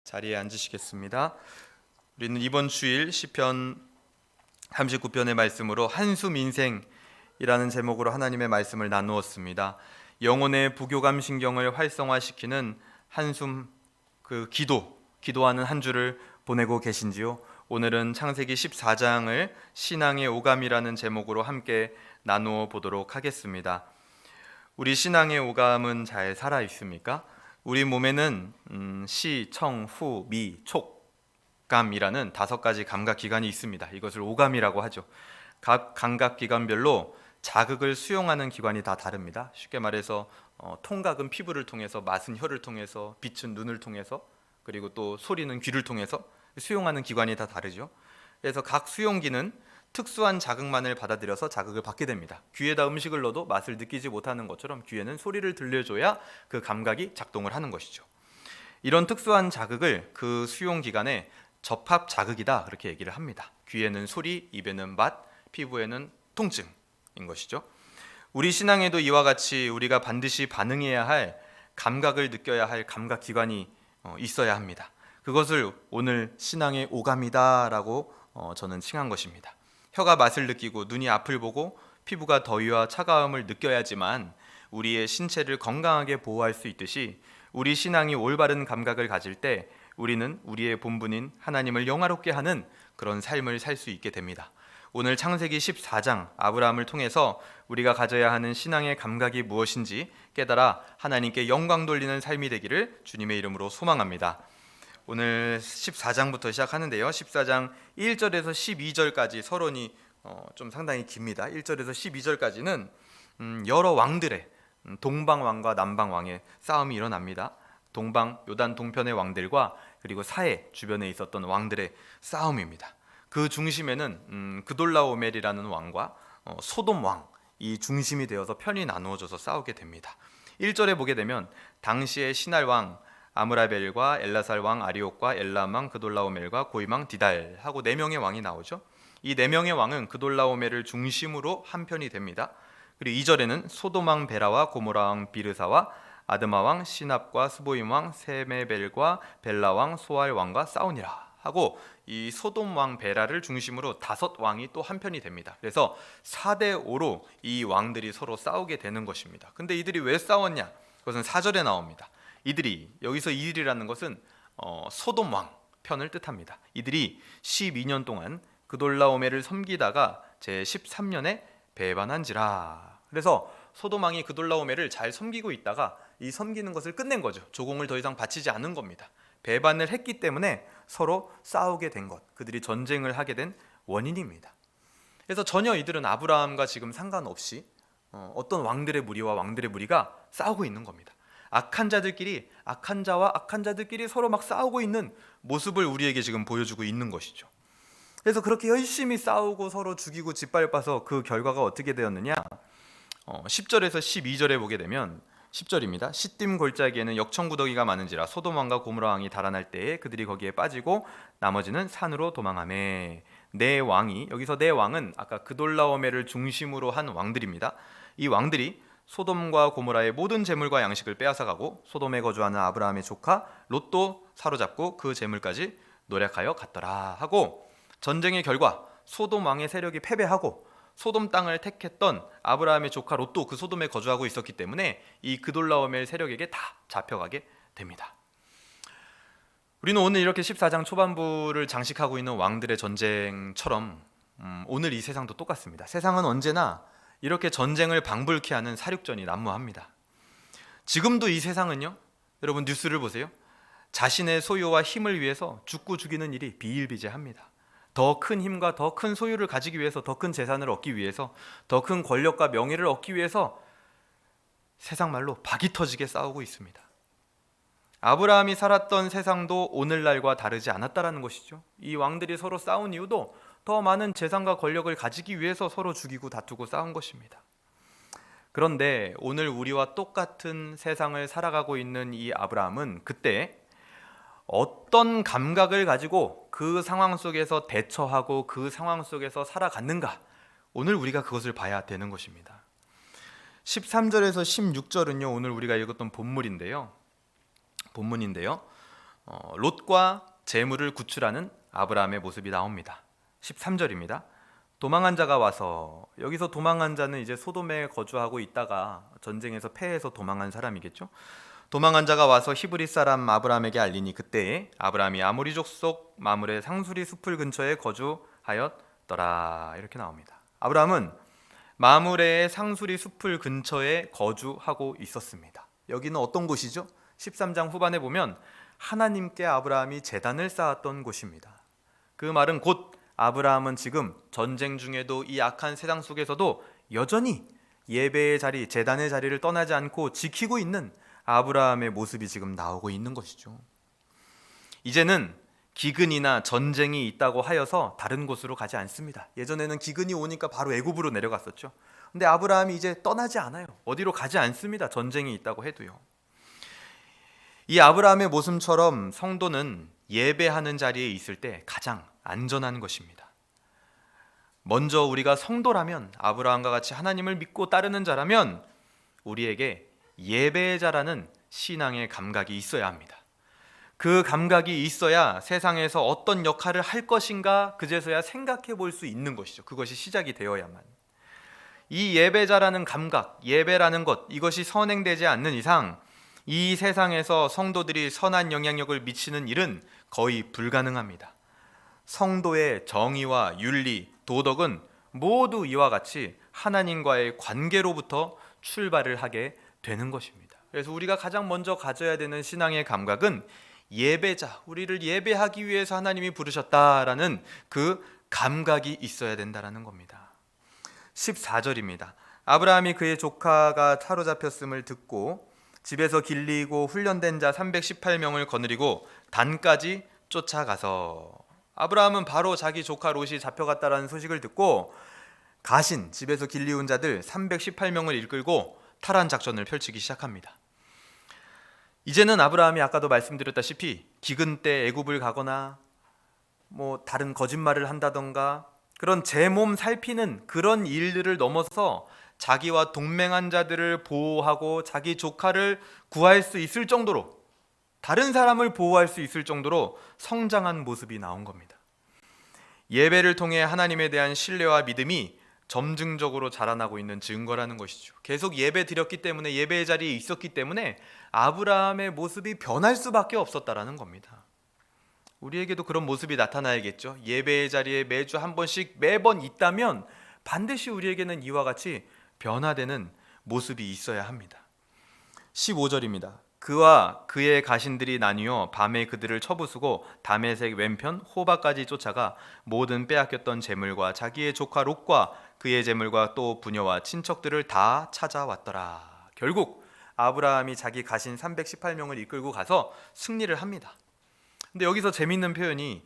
자리에 앉으시겠습니다. 우리는 이번 주일 시편 39편의 말씀으로 한숨 인생이라는 제목으로 하나님의 말씀을 나누었습니다. 영혼의 부교감 신경을 활성화시키는 한숨 기도하는 한 주를 보내고 계신지요? 오늘은 창세기 14장을 신앙의 오감이라는 제목으로 함께 나누어 보도록 하겠습니다. 우리 신앙의 오감은 잘 살아 있습니까? 우리 몸에는 시, 청, 후, 미, 촉감이라는 5가지 감각기관이 있습니다. 이것을 오감이라고 하죠. 각 감각기관별로 자극을 수용하는 기관이 다 다릅니다. 쉽게 말해서 통각은 피부를 통해서, 맛은 혀를 통해서, 빛은 눈을 통해서, 그리고 또 소리는 귀를 통해서 수용하는 기관이 다 다르죠. 그래서 각 수용기는 특수한 자극만을 받아들여서 자극을 받게 됩니다. 귀에다 음식을 넣어도 맛을 느끼지 못하는 것처럼 귀에는 소리를 들려줘야 그 감각이 작동을 하는 것이죠. 이런 특수한 자극을 그 수용기관에 접합 자극이다 그렇게 얘기를 합니다. 귀에는 소리, 입에는 맛, 피부에는 통증인 것이죠. 우리 신앙에도 이와 같이 우리가 반드시 반응해야 할, 감각을 느껴야 할 감각기관이 있어야 합니다. 그것을 오늘 신앙의 오감이다라고 저는 칭한 것입니다. 혀가 맛을 느끼고 눈이 앞을 보고 피부가 더위와 차가움을 느껴야지만 우리의 신체를 건강하게 보호할 수 있듯이, 우리 신앙이 올바른 감각을 가질 때 우리는 우리의 본분인 하나님을 영화롭게 하는 그런 삶을 살 수 있게 됩니다. 오늘 창세기 14장 아브라함을 통해서 우리가 가져야 하는 신앙의 감각이 무엇인지 깨달아 하나님께 영광 돌리는 삶이 되기를 주님의 이름으로 소망합니다. 오늘 14장부터 시작하는데요. 14장 1절에서 12절까지 서론이 좀 상당히 깁니다. 1절에서 12절까지는 여러 왕들의, 동방왕과 남방왕의 싸움이 일어납니다. 동방, 요단 동편의 왕들과 그리고 사해 주변에 있었던 왕들의 싸움입니다. 그 중심에는 그돌라오멜이라는 왕과 소돔 왕, 이 중심이 되어서 편이 나누어져서 싸우게 됩니다. 1절에 보게 되면 당시의 신할 왕 아므라벨과 엘라살 왕 아리옥과 엘람 왕 그돌라오멜과 고임 왕 디달 하고 4명의 왕이 나오죠. 이 4명의 왕은 그돌라오멜을 중심으로 한 편이 됩니다. 그리고 2절에는 소돔 왕 베라와 고모라 왕 비르사와 아드마 왕 시납과 스보임 왕 세메벨과 벨라 왕 소알 왕과 싸우니라 하고, 이 소돔 왕 베라를 중심으로 5 왕이 또 한 편이 됩니다. 그래서 4대5로 이 왕들이 서로 싸우게 되는 것입니다. 근데 이들이 왜 싸웠냐? 그것은 4절에 나옵니다. 여기서 이들이라는 것은 소돔 왕 편을 뜻합니다. 이들이 12년 동안 그돌라오멜을 섬기다가 제 13년에 배반한지라. 그래서 소돔 왕이 그돌라오멜을 잘 섬기고 있다가 이 섬기는 것을 끝낸 거죠. 조공을 더 이상 바치지 않은 겁니다. 배반을 했기 때문에 서로 싸우게 된 것, 그들이 전쟁을 하게 된 원인입니다. 그래서 전혀 이들은 아브라함과 지금 상관없이 어떤 왕들의 무리와 왕들의 무리가 싸우고 있는 겁니다. 악한 자들끼리, 악한 자와 악한 자들끼리 서로 막 싸우고 있는 모습을 우리에게 지금 보여주고 있는 것이죠. 그래서 그렇게 열심히 싸우고 서로 죽이고 짓밟아서 그 결과가 어떻게 되었느냐? 10절에서 12절에 보게 되면 10절입니다. 시딤 골짜기에는 역청구더기가 많은지라 소돔 왕과 고모라 왕이 달아날 때에 그들이 거기에 빠지고 나머지는 산으로 도망하매. 네 왕이, 여기서 네 왕은 아까 그돌라오멜을 중심으로 한 왕들입니다. 이 왕들이 소돔과 고모라의 모든 재물과 양식을 빼앗아가고 소돔에 거주하는 아브라함의 조카 롯도 사로잡고 그 재물까지 노략하여 갔더라 하고, 전쟁의 결과 소돔 왕의 세력이 패배하고 소돔 땅을 택했던 아브라함의 조카 롯도 그 소돔에 거주하고 있었기 때문에 이 그돌라오멜 세력에게 다 잡혀가게 됩니다. 우리는 오늘 이렇게 14장 초반부를 장식하고 있는 왕들의 전쟁처럼 오늘 이 세상도 똑같습니다. 세상은 언제나 이렇게 전쟁을 방불케 하는 사륙전이 난무합니다. 지금도 이 세상은요, 여러분 뉴스를 보세요. 자신의 소유와 힘을 위해서 죽고 죽이는 일이 비일비재합니다. 더 큰 힘과 더 큰 소유를 가지기 위해서, 더 큰 재산을 얻기 위해서, 더 큰 권력과 명예를 얻기 위해서 세상 말로 박이 터지게 싸우고 있습니다. 아브라함이 살았던 세상도 오늘날과 다르지 않았다라는 것이죠. 이 왕들이 서로 싸운 이유도 더 많은 재산과 권력을 가지기 위해서 서로 죽이고 다투고 싸운 것입니다. 그런데 오늘 우리와 똑같은 세상을 살아가고 있는 이 아브라함은 그때 어떤 감각을 가지고 그 상황 속에서 대처하고 그 상황 속에서 살아갔는가, 오늘 우리가 그것을 봐야 되는 것입니다. 13절에서 16절은요 오늘 우리가 읽었던 본문인데요. 롯과 재물을 구출하는 아브라함의 모습이 나옵니다. 13절입니다. 도망한 자가 와서, 여기서 도망한 자는 이제 소돔에 거주하고 있다가 전쟁에서 패해서 도망한 사람이겠죠. 도망한 자가 와서 히브리 사람 아브라함에게 알리니 그때에 아브라함이 아모리 족속 마므레 상수리 숲을 근처에 거주하였더라. 이렇게 나옵니다. 아브라함은 마므레의 상수리 숲을 근처에 거주하고 있었습니다. 여기는 어떤 곳이죠? 13장 후반에 보면 하나님께 아브라함이 제단을 쌓았던 곳입니다. 그 말은 곧 아브라함은 지금 전쟁 중에도 이 악한 세상 속에서도 여전히 예배의 자리, 제단의 자리를 떠나지 않고 지키고 있는 아브라함의 모습이 지금 나오고 있는 것이죠. 이제는 기근이나 전쟁이 있다고 하여서 다른 곳으로 가지 않습니다. 예전에는 기근이 오니까 바로 애굽으로 내려갔었죠. 근데 아브라함이 이제 떠나지 않아요. 어디로 가지 않습니다. 전쟁이 있다고 해도요. 이 아브라함의 모습처럼 성도는 예배하는 자리에 있을 때 가장 안전한 것입니다. 먼저 우리가 성도라면, 아브라함과 같이 하나님을 믿고 따르는 자라면 우리에게 예배의 자라는 신앙의 감각이 있어야 합니다. 그 감각이 있어야 세상에서 어떤 역할을 할 것인가 그제서야 생각해 볼 수 있는 것이죠. 그것이 시작이 되어야만. 이 예배자라는 감각, 예배라는 것, 이것이 선행되지 않는 이상 이 세상에서 성도들이 선한 영향력을 미치는 일은 거의 불가능합니다. 성도의 정의와 윤리, 도덕은 모두 이와 같이 하나님과의 관계로부터 출발을 하게 되는 것입니다. 그래서 우리가 가장 먼저 가져야 되는 신앙의 감각은 예배자, 우리를 예배하기 위해서 하나님이 부르셨다라는 그 감각이 있어야 된다는 겁니다. 14절입니다. 아브라함이 그의 조카가 사로잡혔음을 듣고 집에서 길리고 훈련된 자 318명을 거느리고 단까지 쫓아가서, 아브라함은 바로 자기 조카 롯이 잡혀갔다라는 소식을 듣고 가신 집에서 길리운 자들 318명을 이끌고 탈환 작전을 펼치기 시작합니다. 이제는 아브라함이 아까도 말씀드렸다시피 기근 때 애굽을 가거나 다른 거짓말을 한다던가 그런 제 몸 살피는 그런 일들을 넘어서 자기와 동맹한 자들을 보호하고 자기 조카를 구할 수 있을 정도로, 다른 사람을 보호할 수 있을 정도로 성장한 모습이 나온 겁니다. 예배를 통해 하나님에 대한 신뢰와 믿음이 점증적으로 자라나고 있는 증거라는 것이죠. 계속 예배 드렸기 때문에, 예배의 자리에 있었기 때문에 아브라함의 모습이 변할 수밖에 없었다라는 겁니다. 우리에게도 그런 모습이 나타나야겠죠. 예배의 자리에 매주 한 번씩 매번 있다면 반드시 우리에게는 이와 같이 변화되는 모습이 있어야 합니다. 15절입니다. 그와 그의 가신들이 나뉘어 밤에 그들을 쳐부수고 다메섹 왼편 호바까지 쫓아가 모든 빼앗겼던 재물과 자기의 조카 롯과 그의 재물과 또 부녀와 친척들을 다 찾아왔더라. 결국 아브라함이 자기 가신 318명을 이끌고 가서 승리를 합니다. 근데 여기서 재밌는 표현이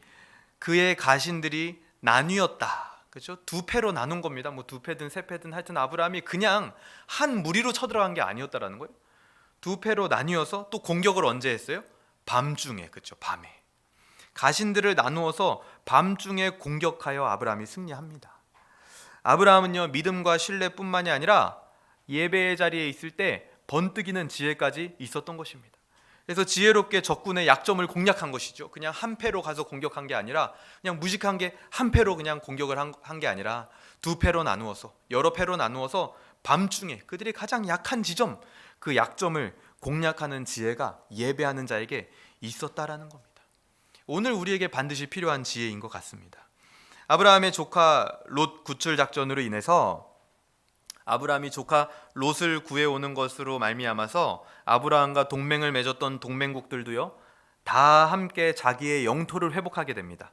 그의 가신들이 나뉘었다. 그렇죠? 두 패로 나눈 겁니다. 두 패든 세 패든 하여튼 아브라함이 그냥 한 무리로 쳐들어간 게 아니었다라는 거예요. 두 패로 나뉘어서 또 공격을 언제 했어요? 밤중에, 그렇죠? 밤에. 가신들을 나누어서 밤중에 공격하여 아브라함이 승리합니다. 아브라함은요, 믿음과 신뢰뿐만이 아니라 예배의 자리에 있을 때 번뜩이는 지혜까지 있었던 것입니다. 그래서 지혜롭게 적군의 약점을 공략한 것이죠. 그냥 한 패로 가서 공격한 게 아니라, 그냥 무식한 한 패로 그냥 공격을 한 게 아니라 두 패로 나누어서, 여러 패로 나누어서 밤중에 그들이 가장 약한 지점, 그 약점을 공략하는 지혜가 예배하는 자에게 있었다라는 겁니다. 오늘 우리에게 반드시 필요한 지혜인 것 같습니다. 아브라함의 조카 롯 구출 작전으로 인해서 아브라함이 조카 롯을 구해오는 것으로 말미암아서 아브라함과 동맹을 맺었던 동맹국들도요, 다 함께 자기의 영토를 회복하게 됩니다.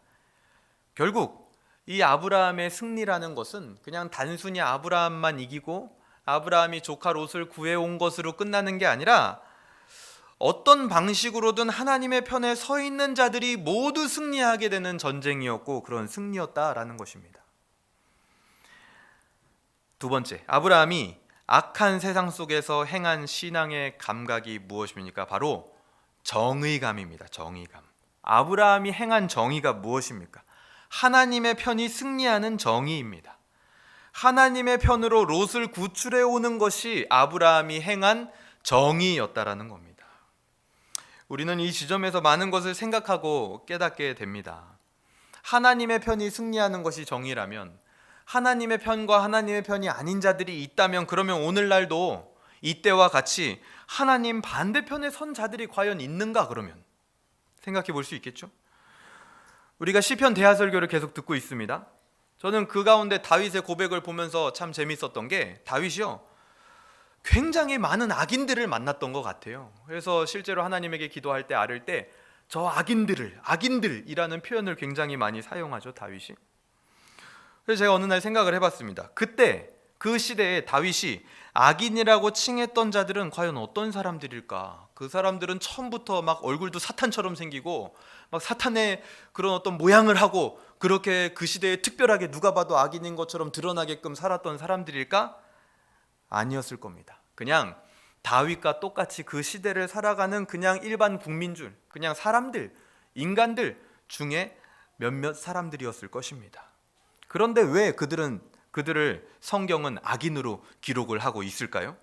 결국 이 아브라함의 승리라는 것은 그냥 단순히 아브라함만 이기고 아브라함이 조카 롯을 구해온 것으로 끝나는 게 아니라 어떤 방식으로든 하나님의 편에 서 있는 자들이 모두 승리하게 되는 전쟁이었고 그런 승리였다라는 것입니다. 두 번째, 아브라함이 악한 세상 속에서 행한 신앙의 감각이 무엇입니까? 바로 정의감입니다. 정의감. 아브라함이 행한 정의가 무엇입니까? 하나님의 편이 승리하는 정의입니다. 하나님의 편으로 롯을 구출해 오는 것이 아브라함이 행한 정의였다라는 겁니다. 우리는 이 지점에서 많은 것을 생각하고 깨닫게 됩니다. 하나님의 편이 승리하는 것이 정의라면, 하나님의 편과 하나님의 편이 아닌 자들이 있다면, 그러면 오늘날도 이때와 같이 하나님 반대편에 선 자들이 과연 있는가? 그러면 생각해 볼 수 있겠죠? 우리가 시편 대하설교를 계속 듣고 있습니다. 저는 그 가운데 다윗의 고백을 보면서 참 재밌었던 게, 다윗이요 굉장히 많은 악인들을 만났던 것 같아요. 그래서 실제로 하나님에게 기도할 때, 아를 때 저 악인들이라는 표현을 굉장히 많이 사용하죠, 다윗이. 그래서 제가 어느 날 생각을 해봤습니다. 그때 그 시대에 다윗이 악인이라고 칭했던 자들은 과연 어떤 사람들일까? 그 사람들은 처음부터 막 얼굴도 사탄처럼 생기고 막 사탄의 그런 어떤 모양을 하고 그렇게 그 시대에 특별하게 누가 봐도 악인인 것처럼 드러나게끔 살았던 사람들일까? 아니었을 겁니다. 그냥 다윗과 똑같이 그 시대를 살아가는 그냥 일반 국민줄, 그냥 사람들, 인간들 중에 몇몇 사람들이었을 것입니다. 그런데 왜 그들을 성경은 악인으로 기록을 하고 있을까요?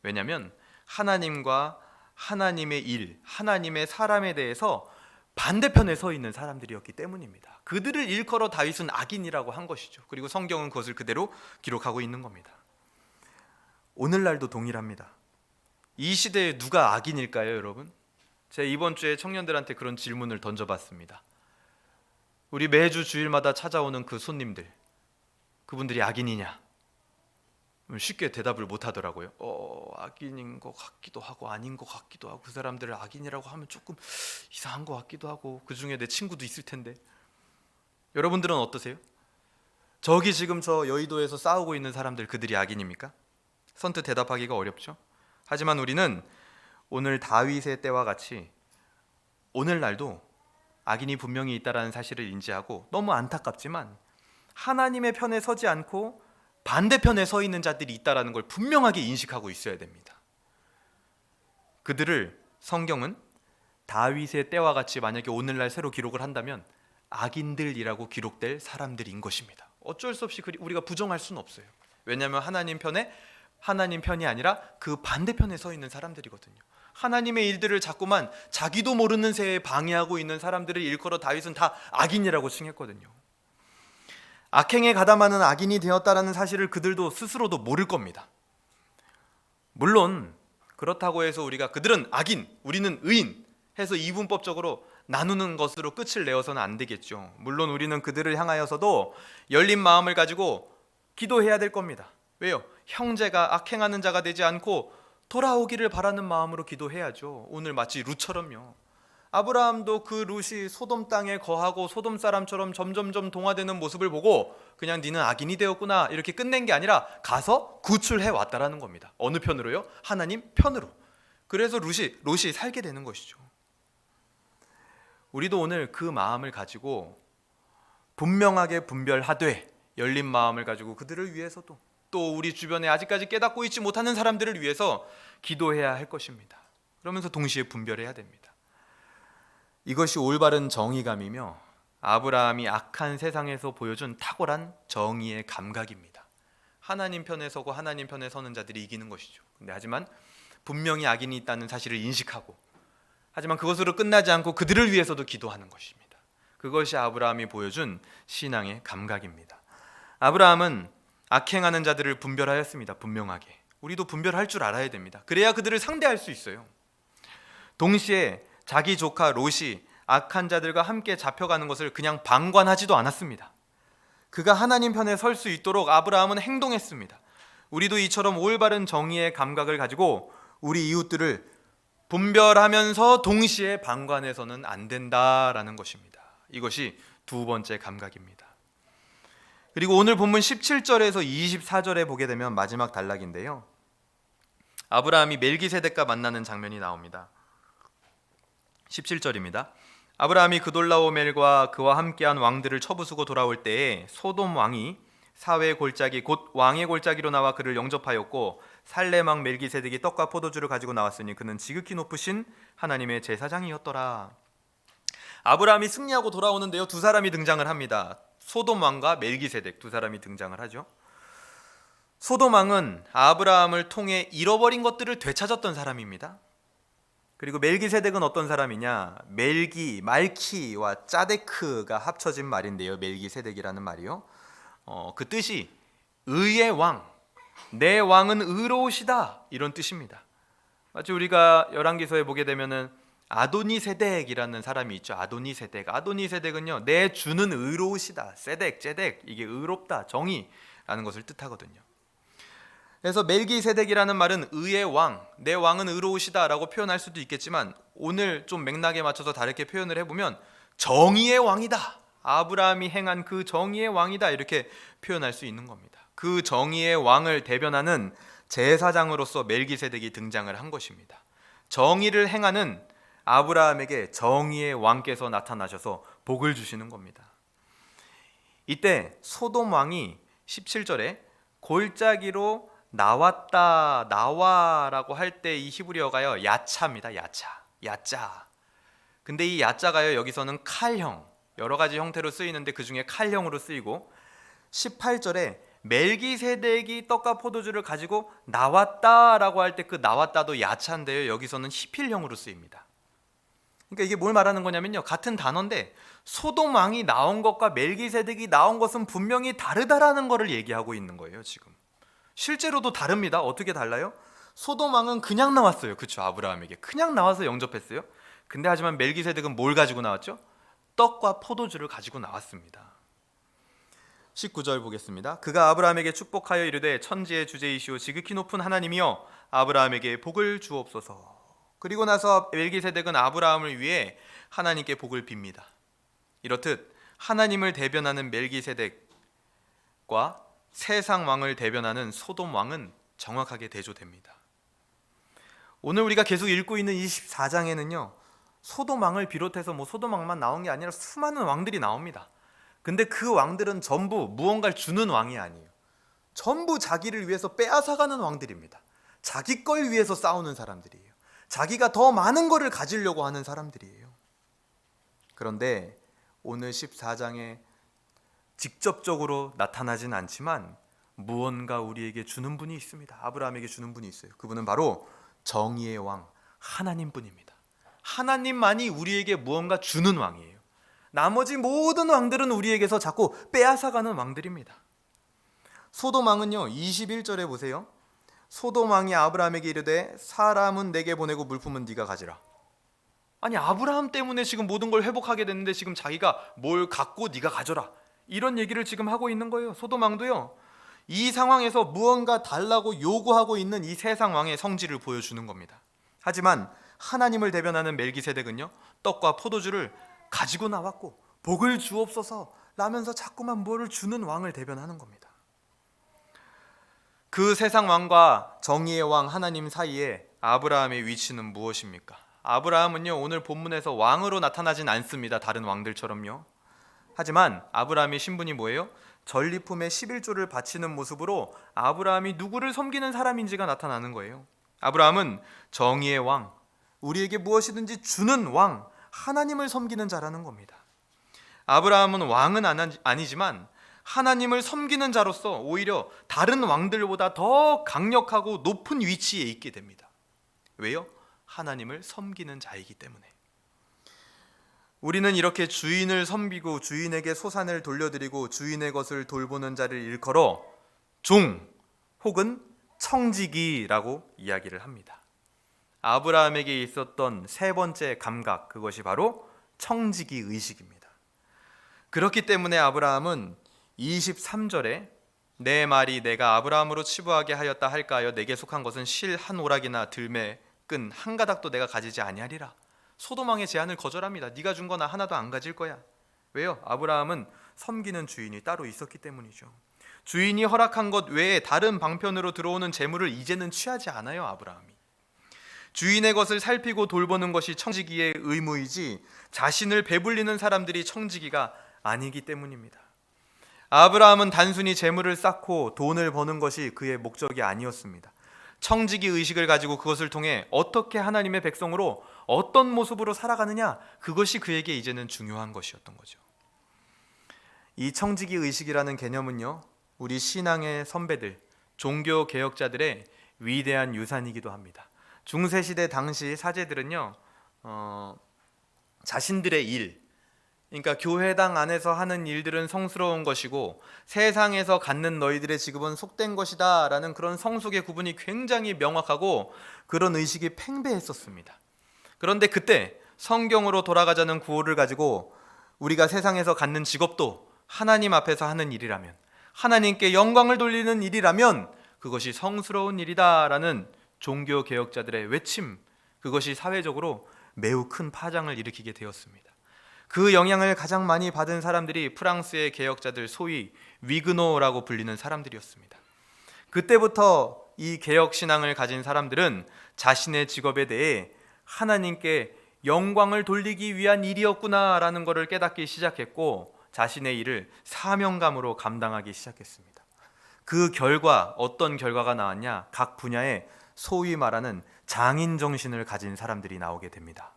왜냐하면 하나님과 하나님의 일, 하나님의 사람에 대해서 반대편에 서 있는 사람들이었기 때문입니다. 그들을 일컬어 다윗은 악인이라고 한 것이죠. 그리고 성경은 그것을 그대로 기록하고 있는 겁니다. 오늘날도 동일합니다. 이 시대에 누가 악인일까요, 여러분? 제가 이번 주에 청년들한테 그런 질문을 던져봤습니다. 우리 매주 주일마다 찾아오는 그 손님들, 그분들이 악인이냐? 쉽게 대답을 못 하더라고요. 악인인 것 같기도 하고 아닌 것 같기도 하고, 그 사람들을 악인이라고 하면 조금 이상한 것 같기도 하고, 그 중에 내 친구도 있을 텐데. 여러분들은 어떠세요? 저기 지금 저 여의도에서 싸우고 있는 사람들, 그들이 악인입니까? 선뜻 대답하기가 어렵죠. 하지만 우리는 오늘 다윗의 때와 같이 오늘날도 악인이 분명히 있다라는 사실을 인지하고, 너무 안타깝지만 하나님의 편에 서지 않고 반대편에 서 있는 자들이 있다라는 걸 분명하게 인식하고 있어야 됩니다. 그들을 성경은 다윗의 때와 같이 만약에 오늘날 새로 기록을 한다면 악인들이라고 기록될 사람들인 것입니다. 어쩔 수 없이 우리가 부정할 수는 없어요. 왜냐하면 하나님 편이 아니라 그 반대편에 서 있는 사람들이거든요. 하나님의 일들을 자꾸만 자기도 모르는 새에 방해하고 있는 사람들을 일컬어 다윗은 다 악인이라고 칭했거든요. 악행에 가담하는 악인이 되었다라는 사실을 그들도 스스로도 모를 겁니다. 물론 그렇다고 해서 우리가 그들은 악인, 우리는 의인 해서 이분법적으로 나누는 것으로 끝을 내어서는 안 되겠죠. 물론 우리는 그들을 향하여서도 열린 마음을 가지고 기도해야 될 겁니다. 왜요? 형제가 악행하는 자가 되지 않고 돌아오기를 바라는 마음으로 기도해야죠. 오늘 마치 룻처럼요. 아브라함도 그 룻이 소돔 땅에 거하고 소돔 사람처럼 점점점 동화되는 모습을 보고 그냥 니는 악인이 되었구나 이렇게 끝낸 게 아니라 가서 구출해 왔다라는 겁니다. 어느 편으로요? 하나님 편으로. 그래서 룻이 살게 되는 것이죠. 우리도 오늘 그 마음을 가지고 분명하게 분별하되 열린 마음을 가지고 그들을 위해서도, 또 우리 주변에 아직까지 깨닫고 있지 못하는 사람들을 위해서 기도해야 할 것입니다. 그러면서 동시에 분별해야 됩니다. 이것이 올바른 정의감이며 아브라함이 악한 세상에서 보여준 탁월한 정의의 감각입니다. 하나님 편에 서고 하나님 편에 서는 자들이 이기는 것이죠. 근데 하지만 분명히 악인이 있다는 사실을 인식하고, 하지만 그것으로 끝나지 않고 그들을 위해서도 기도하는 것입니다. 그것이 아브라함이 보여준 신앙의 감각입니다. 아브라함은 악행하는 자들을 분별하였습니다. 분명하게. 우리도 분별할 줄 알아야 됩니다. 그래야 그들을 상대할 수 있어요. 동시에 자기 조카 롯이 악한 자들과 함께 잡혀가는 것을 그냥 방관하지도 않았습니다. 그가 하나님 편에 설 수 있도록 아브라함은 행동했습니다. 우리도 이처럼 올바른 정의의 감각을 가지고 우리 이웃들을 분별하면서 동시에 방관해서는 안 된다라는 것입니다. 이것이 두 번째 감각입니다. 그리고 오늘 본문 17절에서 24절에 보게 되면 마지막 단락인데요, 아브라함이 멜기세덱과 만나는 장면이 나옵니다. 17절입니다. 아브라함이 그돌라오멜과 그와 함께한 왕들을 쳐부수고 돌아올 때에 소돔 왕이 사회의 골짜기 곧 왕의 골짜기로 나와 그를 영접하였고, 살렘 왕 멜기세덱이 떡과 포도주를 가지고 나왔으니 그는 지극히 높으신 하나님의 제사장이었더라. 아브라함이 승리하고 돌아오는데요, 두 사람이 등장을 합니다. 소돔 왕과 멜기세덱, 두 사람이 등장을 하죠. 소돔 왕은 아브라함을 통해 잃어버린 것들을 되찾았던 사람입니다. 그리고 멜기세덱은 어떤 사람이냐? 말키와 짜데크가 합쳐진 말인데요. 멜기세덱이라는 말이요. 그 뜻이 의의 왕, 내 왕은 의로우시다, 이런 뜻입니다. 마치 우리가 열왕기서에 보게 되면은 아도니세덱이라는 사람이 있죠. 아도니세덱은요, 내 주는 의로우시다. 세덱 이게 의롭다, 정의라는 것을 뜻하거든요. 그래서 멜기세덱이라는 말은 의의 왕, 내 왕은 의로우시다라고 표현할 수도 있겠지만, 오늘 좀 맥락에 맞춰서 다르게 표현을 해보면 정의의 왕이다, 아브라함이 행한 그 정의의 왕이다, 이렇게 표현할 수 있는 겁니다. 그 정의의 왕을 대변하는 제사장으로서 멜기세덱이 등장을 한 것입니다. 정의를 행하는 아브라함에게 정의의 왕께서 나타나셔서 복을 주시는 겁니다. 이때 소돔 왕이 17절에 골짜기로 나와라고 할 때 이 히브리어가요, 야차입니다. 야짜. 근데 이 야짜가요, 여기서는 칼형, 여러 가지 형태로 쓰이는데 그 중에 칼형으로 쓰이고, 18절에 멜기세덱이 떡과 포도주를 가지고 나왔다라고 할 때 그 나왔다도 야차인데요, 여기서는 히필형으로 쓰입니다. 그러니까 이게 뭘 말하는 거냐면요, 같은 단어인데 소돔 왕이 나온 것과 멜기세덱이 나온 것은 분명히 다르다라는 것을 얘기하고 있는 거예요. 지금 실제로도 다릅니다. 어떻게 달라요? 소돔 왕은 그냥 나왔어요. 그렇죠? 아브라함에게 그냥 나와서 영접했어요. 근데 하지만 멜기세덱은 뭘 가지고 나왔죠? 떡과 포도주를 가지고 나왔습니다. 19절 보겠습니다. 그가 아브라함에게 축복하여 이르되 천지의 주제이시오 지극히 높은 하나님이여 아브라함에게 복을 주옵소서. 그리고 나서 멜기세덱은 아브라함을 위해 하나님께 복을 빕니다. 이렇듯 하나님을 대변하는 멜기세덱과 세상 왕을 대변하는 소돔 왕은 정확하게 대조됩니다. 오늘 우리가 계속 읽고 있는 24장에는요, 소돔 왕을 비롯해서 소돔 왕만 나온 게 아니라 수많은 왕들이 나옵니다. 근데 그 왕들은 전부 무언가를 주는 왕이 아니에요. 전부 자기를 위해서 빼앗아가는 왕들입니다. 자기 걸 위해서 싸우는 사람들이에요. 자기가 더 많은 것을 가지려고 하는 사람들이에요. 그런데 오늘 14장에 직접적으로 나타나진 않지만 무언가 우리에게 주는 분이 있습니다. 아브라함에게 주는 분이 있어요. 그분은 바로 정의의 왕 하나님뿐입니다. 하나님만이 우리에게 무언가 주는 왕이에요. 나머지 모든 왕들은 우리에게서 자꾸 빼앗아가는 왕들입니다. 소돔 왕은요, 21절에 보세요. 소돔 왕이 아브라함에게 이르되 사람은 내게 보내고 물품은 네가 가지라. 아니, 아브라함 때문에 지금 모든 걸 회복하게 됐는데 지금 자기가 뭘 갖고 네가 가져라, 이런 얘기를 지금 하고 있는 거예요. 소돔 왕도요, 이 상황에서 무언가 달라고 요구하고 있는 이 세상 왕의 성질을 보여주는 겁니다. 하지만 하나님을 대변하는 멜기세덱은요, 떡과 포도주를 가지고 나왔고 복을 주옵소서 라면서 자꾸만 뭐를 주는 왕을 대변하는 겁니다. 그 세상 왕과 정의의 왕 하나님 사이에 아브라함의 위치는 무엇입니까? 아브라함은요, 오늘 본문에서 왕으로 나타나진 않습니다. 다른 왕들처럼요. 하지만 아브라함의 신분이 뭐예요? 전리품의 11조를 바치는 모습으로 아브라함이 누구를 섬기는 사람인지가 나타나는 거예요. 아브라함은 정의의 왕, 우리에게 무엇이든지 주는 왕, 하나님을 섬기는 자라는 겁니다. 아브라함은 왕은 아니지만 하나님을 섬기는 자로서 오히려 다른 왕들보다 더 강력하고 높은 위치에 있게 됩니다. 왜요? 하나님을 섬기는 자이기 때문에. 우리는 이렇게 주인을 섬기고 주인에게 소산을 돌려드리고 주인의 것을 돌보는 자를 일컬어 종 혹은 청지기라고 이야기를 합니다. 아브라함에게 있었던 세 번째 감각, 그것이 바로 청지기 의식입니다. 그렇기 때문에 아브라함은 23절에 내 말이 내가 아브라함으로 치부하게 하였다 할까하여 내게 속한 것은 실 한 오락이나 들매 끈 한 가닥도 내가 가지지 아니하리라. 소돔 왕의 제안을 거절합니다. 네가 준 거 나 하나도 안 가질 거야. 왜요? 아브라함은 섬기는 주인이 따로 있었기 때문이죠. 주인이 허락한 것 외에 다른 방편으로 들어오는 재물을 이제는 취하지 않아요. 아브라함이 주인의 것을 살피고 돌보는 것이 청지기의 의무이지 자신을 배불리는 사람들이 청지기가 아니기 때문입니다. 아브라함은 단순히 재물을 쌓고 돈을 버는 것이 그의 목적이 아니었습니다. 청지기 의식을 가지고 그것을 통해 어떻게 하나님의 백성으로 어떤 모습으로 살아가느냐, 그것이 그에게 이제는 중요한 것이었던 거죠. 이 청지기 의식이라는 개념은요, 우리 신앙의 선배들, 종교 개혁자들의 위대한 유산이기도 합니다. 중세시대 당시 사제들은요, 자신들의 일, 그러니까 교회당 안에서 하는 일들은 성스러운 것이고 세상에서 갖는 너희들의 직업은 속된 것이다 라는 그런 성속의 구분이 굉장히 명확하고 그런 의식이 팽배했었습니다. 그런데 그때 성경으로 돌아가자는 구호를 가지고 우리가 세상에서 갖는 직업도 하나님 앞에서 하는 일이라면, 하나님께 영광을 돌리는 일이라면 그것이 성스러운 일이다라는 종교개혁자들의 외침, 그것이 사회적으로 매우 큰 파장을 일으키게 되었습니다. 그 영향을 가장 많이 받은 사람들이 프랑스의 개혁자들, 소위 위그노라고 불리는 사람들이었습니다. 그때부터 이 개혁신앙을 가진 사람들은 자신의 직업에 대해 하나님께 영광을 돌리기 위한 일이었구나라는 것을 깨닫기 시작했고 자신의 일을 사명감으로 감당하기 시작했습니다. 그 결과 어떤 결과가 나왔냐? 각 분야에 소위 말하는 장인 정신을 가진 사람들이 나오게 됩니다.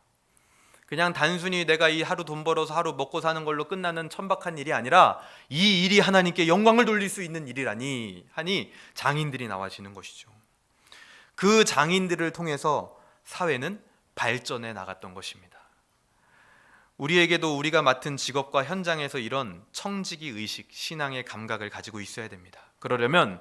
그냥 단순히 내가 이 하루 돈 벌어서 하루 먹고 사는 걸로 끝나는 천박한 일이 아니라 이 일이 하나님께 영광을 돌릴 수 있는 일이라니 하니 장인들이 나와지는 것이죠. 그 장인들을 통해서 사회는 발전해 나갔던 것입니다. 우리에게도 우리가 맡은 직업과 현장에서 이런 청지기 의식, 신앙의 감각을 가지고 있어야 됩니다. 그러려면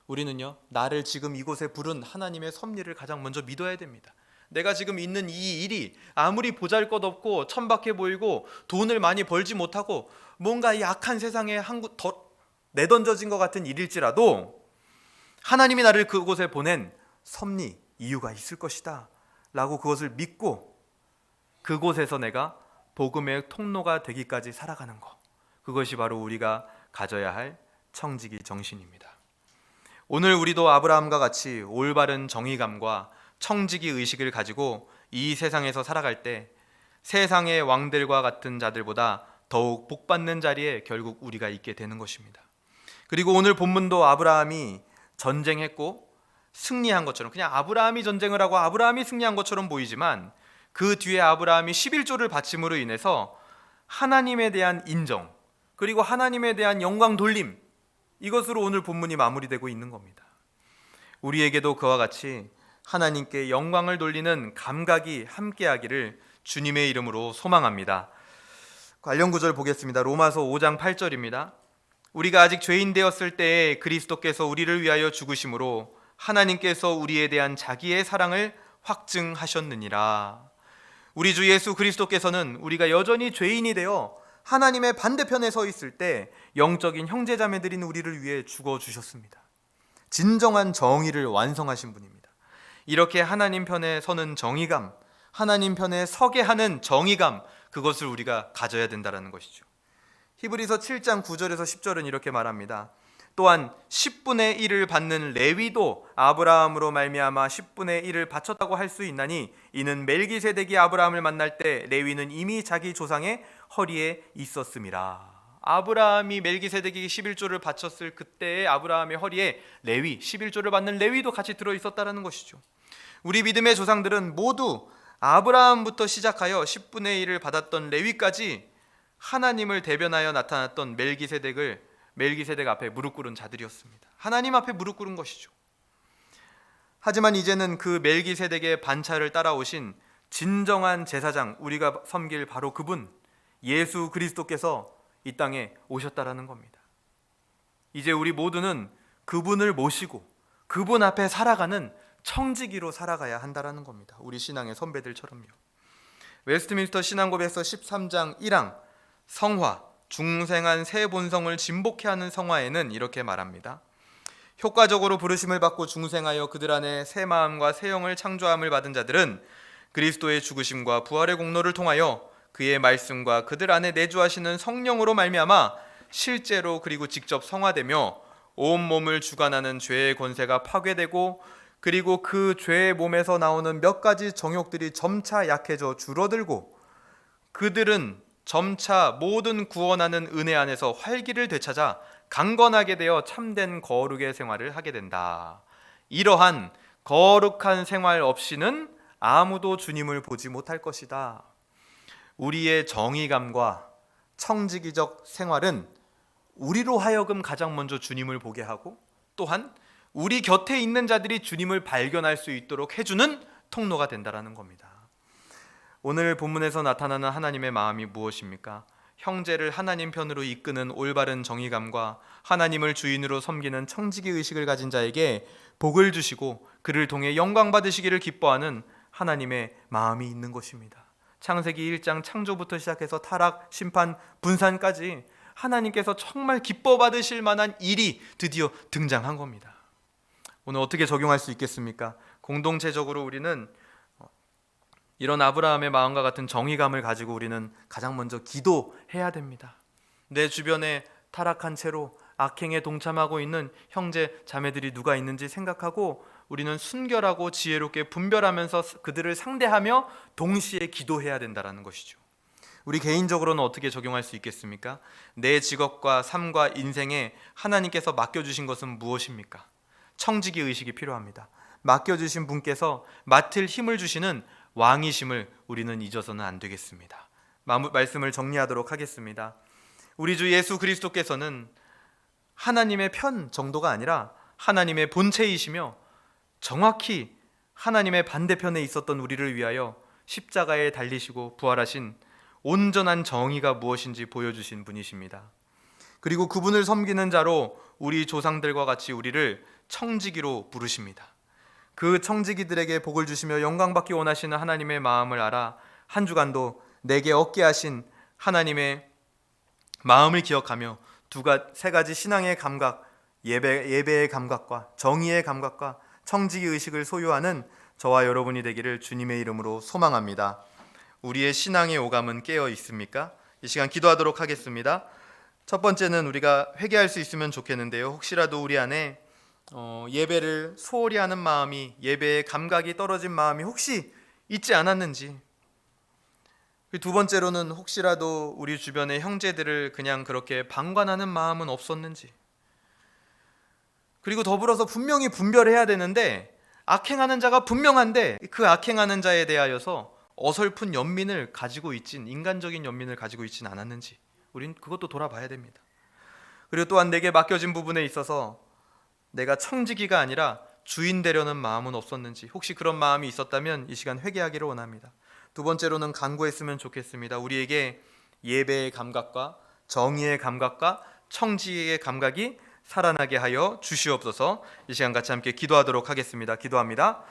우리는요, 나를 지금 이곳에 부른 하나님의 섭리를 가장 먼저 믿어야 됩니다. 내가 지금 있는 이 일이 아무리 보잘것없고 천박해 보이고 돈을 많이 벌지 못하고 뭔가 이 악한 세상에 더 내던져진 것 같은 일일지라도 하나님이 나를 그곳에 보낸 섭리, 이유가 있을 것이다 라고 그것을 믿고 그곳에서 내가 복음의 통로가 되기까지 살아가는 것, 그것이 바로 우리가 가져야 할 청지기 정신입니다. 오늘 우리도 아브라함과 같이 올바른 정의감과 청지기 의식을 가지고 이 세상에서 살아갈 때 세상의 왕들과 같은 자들보다 더욱 복받는 자리에 결국 우리가 있게 되는 것입니다. 그리고 오늘 본문도 아브라함이 전쟁했고 승리한 것처럼, 그냥 아브라함이 전쟁을 하고 아브라함이 승리한 것처럼 보이지만 그 뒤에 아브라함이 11조를 바침으로 인해서 하나님에 대한 인정, 그리고 하나님에 대한 영광 돌림, 이것으로 오늘 본문이 마무리되고 있는 겁니다. 우리에게도 그와 같이 하나님께 영광을 돌리는 감각이 함께하기를 주님의 이름으로 소망합니다. 관련 구절 보겠습니다. 로마서 5장 8절입니다. 우리가 아직 죄인 되었을 때에 그리스도께서 우리를 위하여 죽으심으로 하나님께서 우리에 대한 자기의 사랑을 확증하셨느니라. 우리 주 예수 그리스도께서는 우리가 여전히 죄인이 되어 하나님의 반대편에 서 있을 때 영적인 형제자매들인 우리를 위해 죽어주셨습니다. 진정한 정의를 완성하신 분입니다. 이렇게 하나님 편에 서는 정의감, 하나님 편에 서게 하는 정의감, 그것을 우리가 가져야 된다는 것이죠. 히브리서 7장 9절에서 10절은 이렇게 말합니다. 또한 10분의 1을 받는 레위도 아브라함으로 말미암아 10분의 1을 바쳤다고 할 수 있나니 이는 멜기세덱이 아브라함을 만날 때 레위는 이미 자기 조상의 허리에 있었음이라. 아브라함이 멜기세덱이 11조를 바쳤을 그때의 아브라함의 허리에 레위, 11조를 받는 레위도 같이 들어있었다는 것이죠. 우리 믿음의 조상들은 모두 아브라함부터 시작하여 10분의 1을 받았던 레위까지 하나님을 대변하여 나타났던 멜기세덱 앞에 무릎 꿇은 자들이었습니다. 하나님 앞에 무릎 꿇은 것이죠. 하지만 이제는 그 멜기세덱의 반차를 따라오신 진정한 제사장, 우리가 섬길 바로 그분 예수 그리스도께서 이 땅에 오셨다라는 겁니다. 이제 우리 모두는 그분을 모시고 그분 앞에 살아가는 청지기로 살아가야 한다라는 겁니다. 우리 신앙의 선배들처럼요. 웨스트민스터 신앙고백서 13장 1항 성화, 중생한 새 본성을 진복케 하는 성화에는 이렇게 말합니다. 효과적으로 부르심을 받고 중생하여 그들 안에 새 마음과 새 영을 창조함을 받은 자들은 그리스도의 죽으심과 부활의 공로를 통하여 그의 말씀과 그들 안에 내주하시는 성령으로 말미암아 실제로 그리고 직접 성화되며 온 몸을 주관하는 죄의 권세가 파괴되고 그리고 그 죄의 몸에서 나오는 몇 가지 정욕들이 점차 약해져 줄어들고 그들은 점차 모든 구원하는 은혜 안에서 활기를 되찾아 강건하게 되어 참된 거룩의 생활을 하게 된다. 이러한 거룩한 생활 없이는 아무도 주님을 보지 못할 것이다. 우리의 정의감과 청지기적 생활은 우리로 하여금 가장 먼저 주님을 보게 하고 또한 우리 곁에 있는 자들이 주님을 발견할 수 있도록 해주는 통로가 된다라는 겁니다. 오늘 본문에서 나타나는 하나님의 마음이 무엇입니까? 형제를 하나님 편으로 이끄는 올바른 정의감과 하나님을 주인으로 섬기는 청지기 의식을 가진 자에게 복을 주시고 그를 통해 영광 받으시기를 기뻐하는 하나님의 마음이 있는 것입니다. 창세기 1장 창조부터 시작해서 타락, 심판, 분산까지 하나님께서 정말 기뻐 받으실 만한 일이 드디어 등장한 겁니다. 오늘 어떻게 적용할 수 있겠습니까? 공동체적으로 우리는 이런 아브라함의 마음과 같은 정의감을 가지고 우리는 가장 먼저 기도해야 됩니다. 내 주변에 타락한 채로 악행에 동참하고 있는 형제 자매들이 누가 있는지 생각하고 우리는 순결하고 지혜롭게 분별하면서 그들을 상대하며 동시에 기도해야 된다는 것이죠. 우리 개인적으로는 어떻게 적용할 수 있겠습니까? 내 직업과 삶과 인생에 하나님께서 맡겨주신 것은 무엇입니까? 청지기 의식이 필요합니다. 맡겨주신 분께서 맡을 힘을 주시는 왕이심을 우리는 잊어서는 안 되겠습니다. 말씀을 정리하도록 하겠습니다. 우리 주 예수 그리스도께서는 하나님의 편 정도가 아니라 하나님의 본체이시며 정확히 하나님의 반대편에 있었던 우리를 위하여 십자가에 달리시고 부활하신 온전한 정의가 무엇인지 보여주신 분이십니다. 그리고 그분을 섬기는 자로 우리 조상들과 같이 우리를 청지기로 부르십니다. 그 청지기들에게 복을 주시며 영광받기 원하시는 하나님의 마음을 알아 한 주간도 내게 얻게 하신 하나님의 마음을 기억하며 세 가지 신앙의 감각, 예배의 감각과 정의의 감각과 청지기 의식을 소유하는 저와 여러분이 되기를 주님의 이름으로 소망합니다. 우리의 신앙의 오감은 깨어 있습니까? 이 시간 기도하도록 하겠습니다. 첫 번째는 우리가 회개할 수 있으면 좋겠는데요. 혹시라도 우리 안에 예배를 소홀히 하는 마음이, 예배의 감각이 떨어진 마음이 혹시 있지 않았는지, 두 번째로는 혹시라도 우리 주변의 형제들을 그냥 그렇게 방관하는 마음은 없었는지, 그리고 더불어서 분명히 분별해야 되는데 악행하는 자가 분명한데 그 악행하는 자에 대하여서 어설픈 연민을 가지고 있진, 인간적인 연민을 가지고 있진 않았는지 우린 그것도 돌아봐야 됩니다. 그리고 또한 내게 맡겨진 부분에 있어서 내가 청지기가 아니라 주인 되려는 마음은 없었는지, 혹시 그런 마음이 있었다면 이 시간 회개하기를 원합니다. 두 번째로는 간구했으면 좋겠습니다. 우리에게 예배의 감각과 정의의 감각과 청지기의 감각이 살아나게 하여 주시옵소서. 이 시간 같이 함께 기도하도록 하겠습니다. 기도합니다.